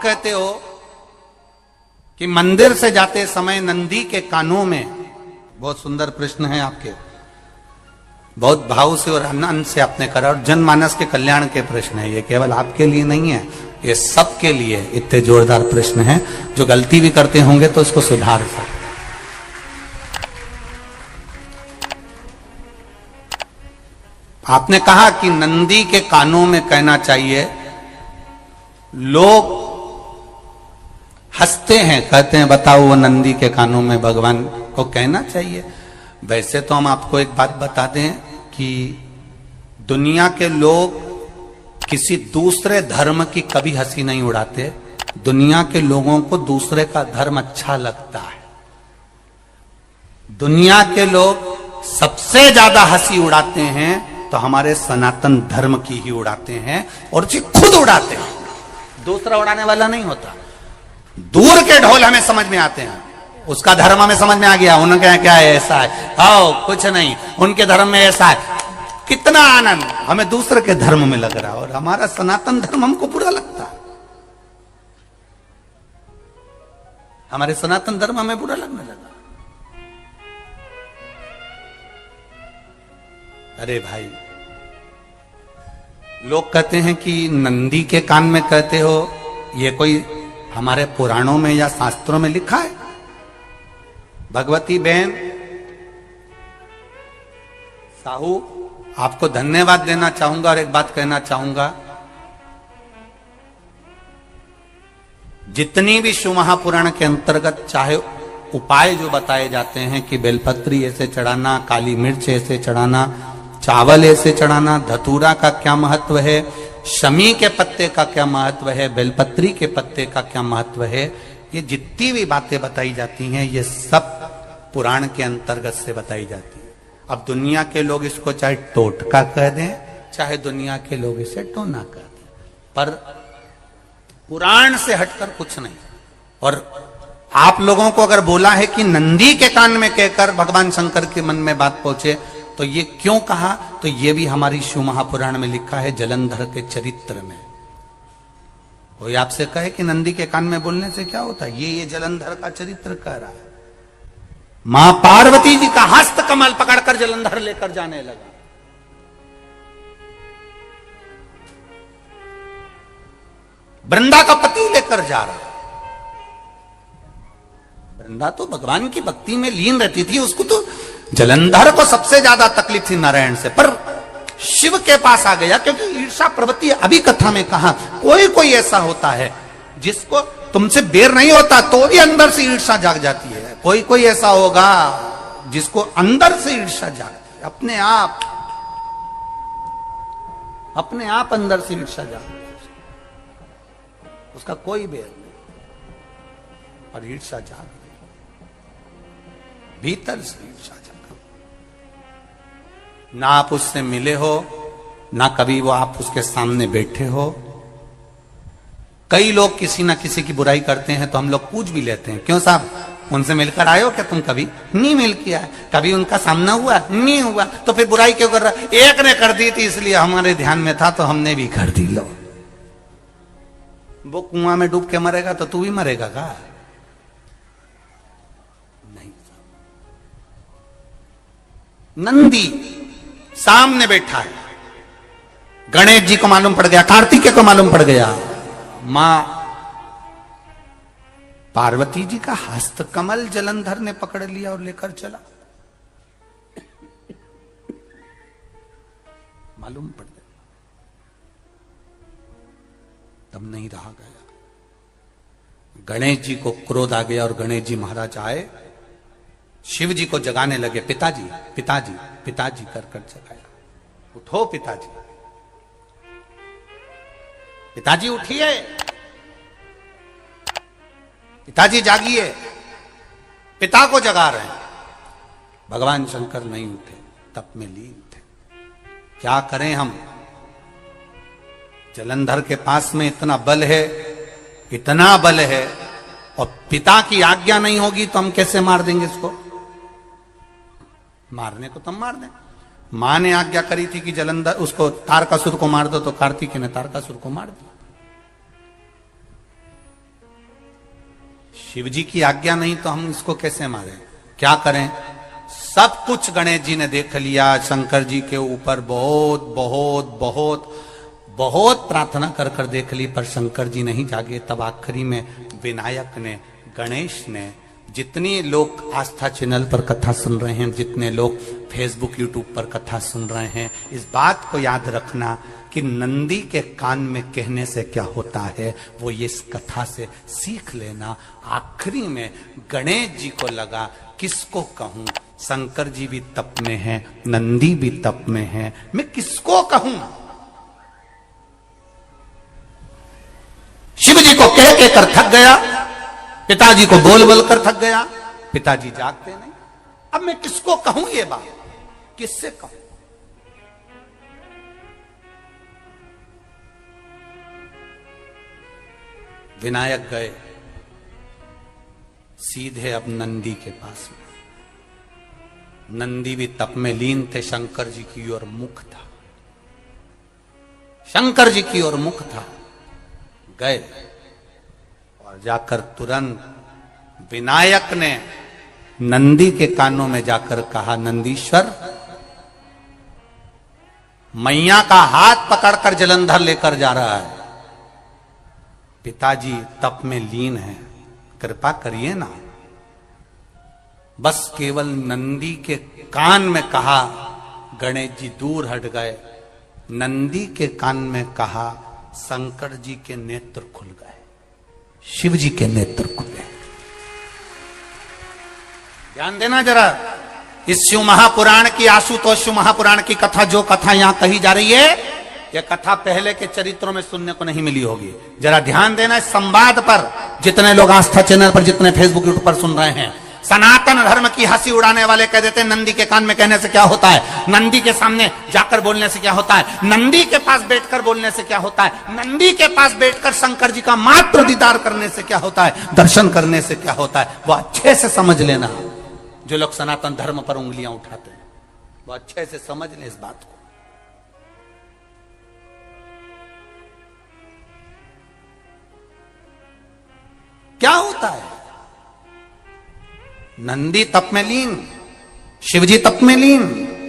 कहते हो कि मंदिर से जाते समय नंदी के कानों में, बहुत सुंदर प्रश्न है आपके, बहुत भाव से और आनंद से आपने करा, और जनमानस के कल्याण के प्रश्न है ये, केवल आपके लिए नहीं है, ये सबके लिए इतने जोरदार प्रश्न हैं। जो गलती भी करते होंगे तो इसको सुधार सकते। आपने कहा कि नंदी के कानों में कहना चाहिए, लोग हंसते हैं, कहते हैं बताओ वो नंदी के कानों में भगवान को कहना चाहिए। वैसे तो हम आपको एक बात बता दें कि दुनिया के लोग किसी दूसरे धर्म की कभी हंसी नहीं उड़ाते। दुनिया के लोगों को दूसरे का धर्म अच्छा लगता है। दुनिया के लोग सबसे ज्यादा हंसी उड़ाते हैं तो हमारे सनातन धर्म की ही उड़ाते हैं, और जी खुद उड़ाते हैं, दूसरा उड़ाने वाला नहीं होता। दूर के ढोल हमें समझ में आते हैं, उसका धर्म हमें समझ में आ गया, उनके क्या है ऐसा है, आओ कुछ नहीं, उनके धर्म में ऐसा है, कितना आनंद हमें दूसरे के धर्म में लग रहा है, और हमारा सनातन धर्म हमको बुरा लगता है। हमारे सनातन धर्म हमें बुरा लगने लगा। अरे भाई, लोग कहते हैं कि नंदी के कान में कहते हो, ये कोई हमारे पुराणों में या शास्त्रों में लिखा है? भगवती बहन साहू, आपको धन्यवाद देना चाहूंगा और एक बात कहना चाहूंगा, जितनी भी शिव महापुराण के अंतर्गत चाहे उपाय जो बताए जाते हैं कि बेलपत्री ऐसे चढ़ाना, काली मिर्च ऐसे चढ़ाना, चावल ऐसे चढ़ाना, धतूरा का क्या महत्व है, शमी के पत्ते का क्या महत्व है, बेलपत्री के पत्ते का क्या महत्व है, ये जितनी भी बातें बताई जाती हैं ये सब पुराण के अंतर्गत से बताई जाती है। अब दुनिया के लोग इसको चाहे टोटका कह दें, चाहे दुनिया के लोग इसे टोना कह दें, पर पुराण से हटकर कुछ नहीं। और आप लोगों को अगर बोला है कि नंदी के कान में कहकर भगवान शंकर के मन में बात पहुंचे, तो ये क्यों कहा, तो ये भी हमारी शिव महापुराण में लिखा है, जलंधर के चरित्र में। कोई आपसे कहे कि नंदी के कान में बोलने से क्या होता है, ये जलंधर का चरित्र कह रहा है। मां पार्वती जी का हस्त कमल पकड़कर जलंधर लेकर जाने लगा। वृंदा का पति लेकर जा रहा। वृंदा तो भगवान की भक्ति में लीन रहती थी, उसको तो जलंधर को सबसे ज्यादा तकलीफ थी नारायण से, पर शिव के पास आ गया, क्योंकि ईर्षा प्रवृत्ति, अभी कथा में कहा, कोई कोई ऐसा होता है जिसको तुमसे बेर नहीं होता तो भी अंदर से ईर्षा जाग जाती है। कोई कोई ऐसा होगा जिसको अंदर से ईर्षा जागती है, अपने आप अंदर से ईर्षा जागती है, उसका कोई बेर नहीं, और ईर्षा जाग गई, भीतर से ईर्षा जाग। ना आप उससे मिले हो, ना कभी वो आप उसके सामने बैठे हो। कई लोग किसी ना किसी की बुराई करते हैं तो हम लोग पूछ भी लेते हैं, क्यों साहब उनसे मिलकर आए हो क्या तुम? कभी नहीं मिल किया है, कभी उनका सामना हुआ नहीं हुआ, तो फिर बुराई क्यों कर रहा? एक ने कर दी थी इसलिए हमारे ध्यान में था तो हमने भी कर दी। लो, वो कुआं में डूब के मरेगा तो तू भी मरेगा का? नहीं। नंदी सामने बैठा है, गणेश जी को मालूम पड़ गया, कार्तिकेय को मालूम पड़ गया, मां पार्वती जी का हस्त कमल जलंधर ने पकड़ लिया और लेकर चला। मालूम पड़ गया, तब नहीं रहा गया। गणेश जी को क्रोध आ गया और गणेश जी महाराज आए, शिव जी को जगाने लगे, पिताजी पिताजी पिताजी कर कर जगाया, उठो पिताजी, पिताजी उठिए, पिताजी जागिए, पिता को जगा रहे हैं। भगवान शंकर नहीं उठे, तप में लीन थे। क्या करें हम? जलंधर के पास में इतना बल है, इतना बल है, और पिता की आज्ञा नहीं होगी तो हम कैसे मार देंगे इसको? मारने को तो हम मार दें। मां ने आज्ञा करी थी कि जलंधर उसको तारकासुर को मार दो, तो कार्तिकेय ने तारकासुर को मार दिया। शिव जी की आज्ञा नहीं तो हम इसको कैसे मारें? क्या करें? सब कुछ गणेश जी ने देख लिया, शंकर जी के ऊपर बहुत बहुत बहुत बहुत प्रार्थना कर कर देख ली, पर शंकर जी नहीं जागे। तब आखिरी में विनायक ने, गणेश ने, जितने लोग आस्था चैनल पर कथा सुन रहे हैं, जितने लोग फेसबुक यूट्यूब पर कथा सुन रहे हैं, इस बात को याद रखना कि नंदी के कान में कहने से क्या होता है वो ये इस कथा से सीख लेना। आखिरी में गणेश जी को लगा किसको कहूं, शंकर जी भी तप में हैं, नंदी भी तप में हैं, मैं किसको कहूं? शिव जी को कह के कर थक गया, पिताजी को बोल बोल कर थक गया, पिताजी जागते नहीं। अब मैं किसको कहूं ये बात, किससे कहूं? विनायक गए सीधे अब नंदी के पास में। नंदी भी तप में लीन थे, शंकर जी की ओर मुख था, शंकर जी की ओर मुख था। गए और जाकर तुरंत विनायक ने नंदी के कानों में जाकर कहा, नंदीश्वर, मैया का हाथ पकड़कर जलंधर लेकर जा रहा है, पिताजी तप में लीन है, कृपा करिए ना। बस केवल नंदी के कान में कहा, गणेश जी दूर हट गए। नंदी के कान में कहा, शंकर जी के नेत्र खुल गए, शिव जी के नेत्र खुले। ध्यान देना जरा, इस शिव महापुराण की, आशुतोष शिव महापुराण की कथा, जो कथा यहां कही जा रही है, यह कथा पहले के चरित्रों में सुनने को नहीं मिली होगी। जरा ध्यान देना इस संवाद पर, जितने लोग आस्था चैनल पर, जितने फेसबुक यूट्यूब पर सुन रहे हैं। सनातन धर्म की हंसी उड़ाने वाले कह देते हैं नंदी के कान में कहने से क्या होता है, नंदी के सामने जाकर बोलने से क्या होता है, नंदी के पास बैठकर बोलने से क्या होता है, नंदी के पास बैठकर शंकर जी का मात्र दीदार करने से क्या होता है, दर्शन करने से क्या होता है। वो अच्छे से समझ लेना, जो लोग सनातन धर्म पर उंगलियां उठाते हैं वो अच्छे से समझ ले इस बात को। क्या होता है, नंदी तप में लीन, शिवजी तप में लीन,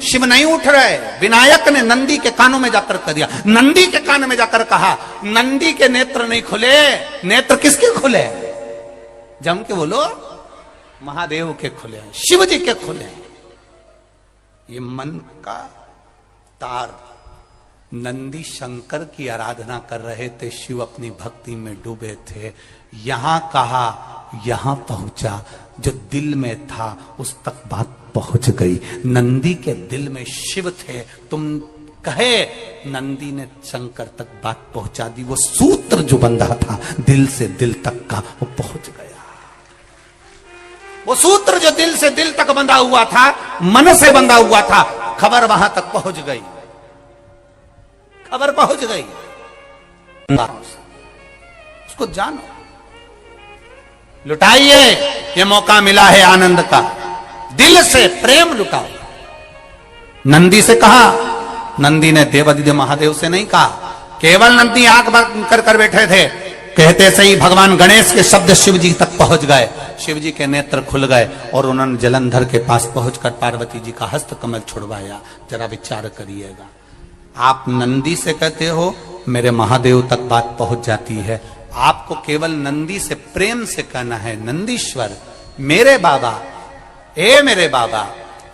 शिव नहीं उठ रहे। विनायक ने नंदी के कानों में जाकर कह दिया, नंदी के कान में जाकर कहा, नंदी के नेत्र नहीं खुले। नेत्र किसके खुले? जम के बोलो, महादेव के खुले, शिव जी के खुले। ये मन का तार। नंदी शंकर की आराधना कर रहे थे, शिव अपनी भक्ति में डूबे थे। यहां कहा, यहां पहुंचा, जो दिल में था उस तक बात पहुंच गई। नंदी के दिल में शिव थे, तुम कहे नंदी ने शंकर तक बात पहुंचा दी। वो सूत्र जो बंधा था दिल से दिल तक का, वो पहुंच गया। वो सूत्र जो दिल से दिल तक बंधा हुआ था, मन से बंधा हुआ था, खबर वहां तक पहुंच गई, खबर पहुंच गई। उसको जानो, लुटाइए, ये मौका मिला है आनंद का, दिल से प्रेम लुटाओ। नंदी से कहा, नंदी ने देवादिदेव महादेव से नहीं कहा। केवल नंदी आंख बंद कर बैठे थे, कहते से ही भगवान गणेश के शब्द शिव जी तक पहुंच गए। शिव जी के नेत्र खुल गए और उन्होंने जलंधर के पास पहुंचकर पार्वती जी का हस्त कमल छुड़वाया। जरा विचार करिएगा, आप नंदी से कहते हो मेरे महादेव तक बात पहुंच जाती है। आपको केवल नंदी से प्रेम से कहना है, नंदीश्वर मेरे बाबा, ए मेरे बाबा,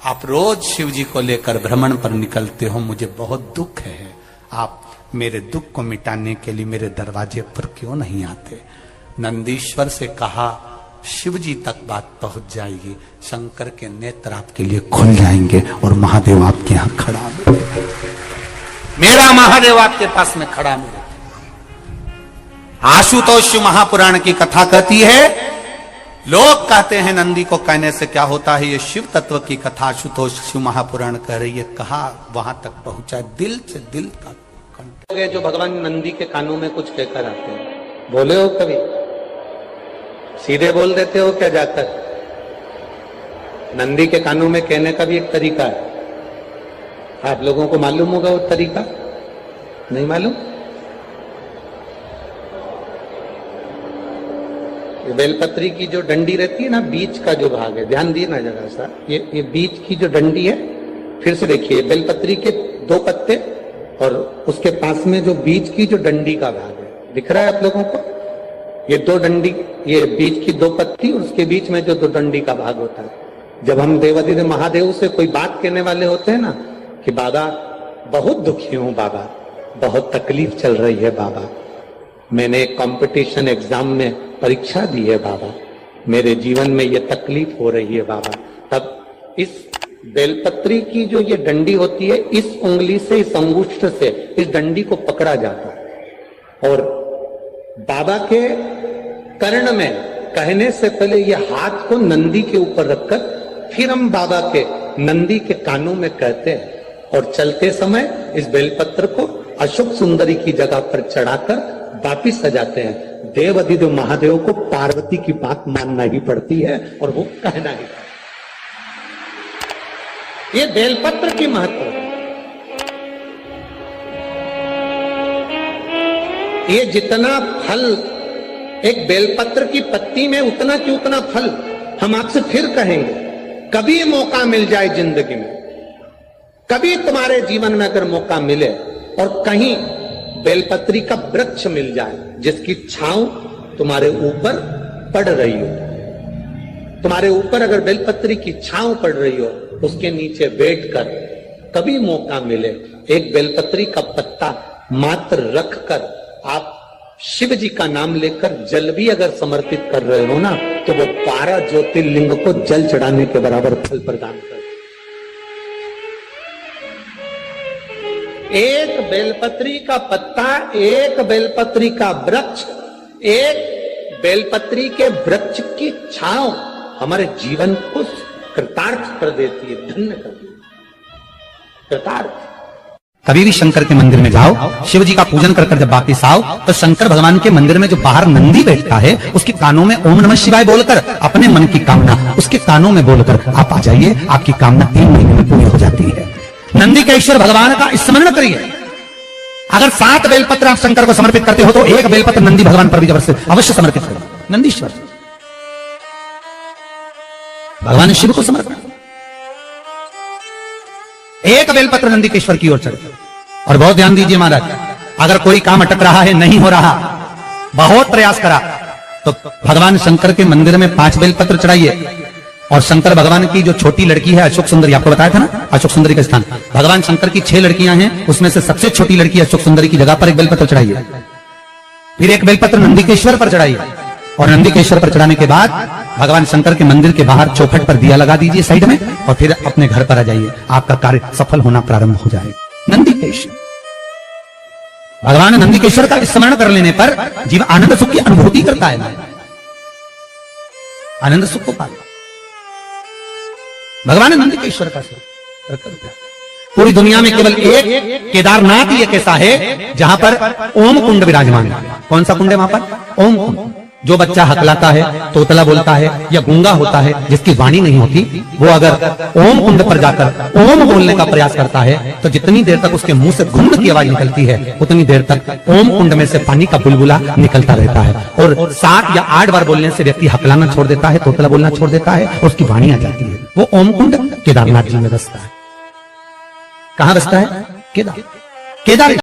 आप रोज शिव जी को लेकर भ्रमण पर निकलते हो, मुझे बहुत दुख है, आप मेरे दुख को मिटाने के लिए मेरे दरवाजे पर क्यों नहीं आते। नंदीश्वर से कहा, शिव जी तक बात पहुंच जाएगी, शंकर के नेत्र आपके लिए खुल जाएंगे और महादेव आपके यहां खड़ा मिलेगा, मेरा महादेव आपके पास में खड़ा मिलेगा। आशुतोष महापुराण की कथा कहती है, लोग कहते हैं नंदी को कहने से क्या होता है, ये शिव तत्व की कथा आशुतोष शिव महापुराण कह रही है। कहा वहां तक पहुंचा, दिल से दिल तक। जो भगवान नंदी के कानों में कुछ कहकर आते हैं, बोले हो कभी? सीधे बोल देते हो क्या जाकर? नंदी के कानों में कहने का भी एक तरीका है। आप लोगों को मालूम होगा वो तरीका? नहीं मालूम? बेलपत्री की जो डंडी रहती है ना, बीच का जो भाग है, ध्यान दिए ना जरा सा, ये बीच की जो डंडी है, फिर से देखिए, बेलपत्री के 2 पत्ते और उसके पास में जो बीच की जो डंडी का भाग है, दिख रहा है आप लोगों को? ये 2 डंडी, ये बीच की 2 पत्ती और उसके बीच में जो 2 डंडी का भाग होता है। जब हम देवाधिदेव महादेव से कोई बात कहने वाले होते हैं ना कि बाबा बहुत दुखी हूं, बाबा बहुत तकलीफ चल रही है, बाबा मैंने एक कंपटीशन एग्जाम में परीक्षा दी है, बाबा मेरे जीवन में ये तकलीफ हो रही है, बाबा, तब इस बेलपत्री की जो ये डंडी होती है, इस उंगली से, इस अंगुष्ठ से इस डंडी को पकड़ा जाता है और बाबा के कर्ण में कहने से पहले ये हाथ को नंदी के ऊपर रखकर फिर हम बाबा के नंदी के कानों में कहते हैं और चलते समय इस बेलपत्र को अशोक सुंदरी की जगह पर चढ़ाकर वापिस सजाते हैं। देव अधिदेव महादेव को पार्वती की बात मानना ही पड़ती है और वो कहना ही पड़ता है। ये बेलपत्र की महत्व है। ये जितना फल एक बेलपत्र की पत्ती में, उतना की उतना फल। हम आपसे फिर कहेंगे, कभी मौका मिल जाए जिंदगी में, कभी तुम्हारे जीवन में अगर मौका मिले और कहीं बेलपत्री का वृक्ष मिल जाए जिसकी छांव तुम्हारे ऊपर पड़ रही हो, तुम्हारे ऊपर अगर बेलपत्री की छांव पड़ रही हो, उसके नीचे बैठकर कभी मौका मिले, एक बेलपत्री का पत्ता मात्र रखकर आप शिव जी का नाम लेकर जल भी अगर समर्पित कर रहे हो ना, तो वो 12 ज्योतिर्लिंग को जल चढ़ाने के बराबर फल प्रदान कर। एक बेलपत्री का पत्ता, एक बेलपत्री का वृक्ष, एक बेलपत्री के वृक्ष की छांव हमारे जीवन को कृतार्थ कर देती है, धन्य कर देती है, कृतार्थ। कभी भी शंकर के मंदिर में जाओ, शिव जी का पूजन कर जब वापिस आओ, तो शंकर भगवान के मंदिर में जो बाहर नंदी बैठता है, उसके कानों में ओम नमः शिवाय बोलकर अपने मन की कामना उसके कानों में बोलकर आप आ जाइए, आपकी कामना 3 महीने में पूरी हो जाती है। नंदी के ईश्वर भगवान का स्मरण करिए। अगर 7 बेलपत्र आप शंकर को समर्पित करते हो तो 1 बेलपत्र नंदी भगवान पर भी अवश्य समर्पित करो। नंदीश्वर भगवान शिव को समर्पित, 1 बेलपत्र नंदी के ईश्वर की ओर चढ़े। और बहुत ध्यान दीजिए महाराज, अगर कोई काम अटक रहा है, नहीं हो रहा, बहुत प्रयास करा, तो भगवान शंकर के मंदिर में 5 बेलपत्र चढ़ाइए। और शंकर भगवान की जो छोटी लड़की है अशोक सुंदरी, आपको बताया था ना अशोक सुंदरी का स्थान, भगवान शंकर की 6 लड़कियां हैं, उसमें से सबसे छोटी लड़की अशोक सुंदरी की जगह पर 1 बेलपत्र चढ़ाइए। फिर 1 बेलपत्र नंदीकेश्वर पर चढ़ाइए और नंदीकेश्वर पर चढ़ाने के बाद भगवान शंकर के मंदिर के बाहर चौखट पर दिया लगा दीजिए साइड में, और फिर अपने घर पर आ जाइए, आपका कार्य सफल होना प्रारंभ हो जाएगा। नंदीकेश्वर भगवान नंदीकेश्वर का स्मरण कर लेने पर जीव आनंद सुख की अनुभूति करता है, आनंद सुख को पाता। भगवान नंदीकेश्वर का पूरी दुनिया में केवल एक केदारनाथ ही एक ऐसा है जहां पर ओम कुंड विराजमान है। कौन सा कुंड है वहां पर? ओम कुंड। जो बच्चा हकलाता है, तोतला बोलता है या गूंगा होता है, जिसकी वाणी नहीं होती, वो अगर ओम कुंड पर जाकर ओम बोलने का प्रयास करता है तो जितनी देर तक उसके मुंह से घुंड की आवाज निकलती है, उतनी देर तक ओम कुंड में से पानी का बुलबुला निकलता रहता है। और 7 या 8 बार बोलने से व्यक्ति हकलाना छोड़ देता है, तोतला बोलना छोड़ देता है और उसकी वाणी आ जाती है। वो ओम कुंड केदारनाथ जी में बसता है। कहां बसता है? केदार।